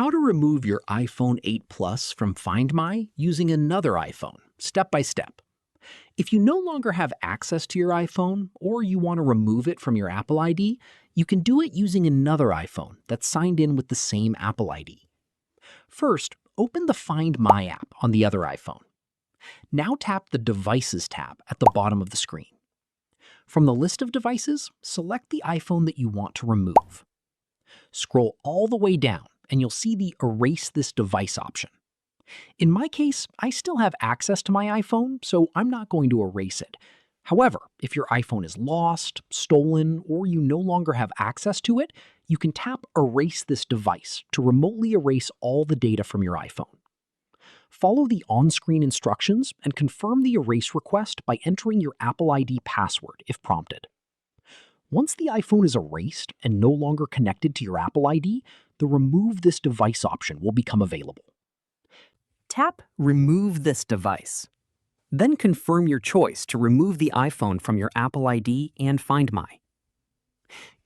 How to remove your iPhone 8 Plus from Find My using another iPhone, step by step. If you no longer have access to your iPhone or you want to remove it from your Apple ID, you can do it using another iPhone that's signed in with the same Apple ID. First, open the Find My app on the other iPhone. Now tap the Devices tab at the bottom of the screen. From the list of devices, select the iPhone that you want to remove. Scroll all the way down and you'll see the Erase this device option. In my case, I still have access to my iPhone, so I'm not going to erase it. However, if your iPhone is lost, stolen, or you no longer have access to it, you can tap Erase this device to remotely erase all the data from your iPhone. Follow the on-screen instructions and confirm the erase request by entering your Apple ID password if prompted. Once the iPhone is erased and no longer connected to your Apple ID, the Remove this device option will become available. Tap Remove this device. Then confirm your choice to remove the iPhone from your Apple ID and Find My.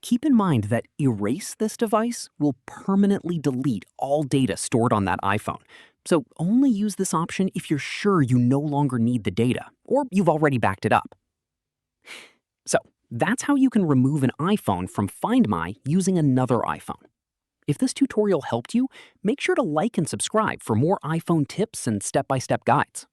Keep in mind that Erase this device will permanently delete all data stored on that iPhone, so only use this option if you're sure you no longer need the data or you've already backed it up. So that's how you can remove an iPhone from Find My using another iPhone. If this tutorial helped you, make sure to like and subscribe for more iPhone tips and step-by-step guides.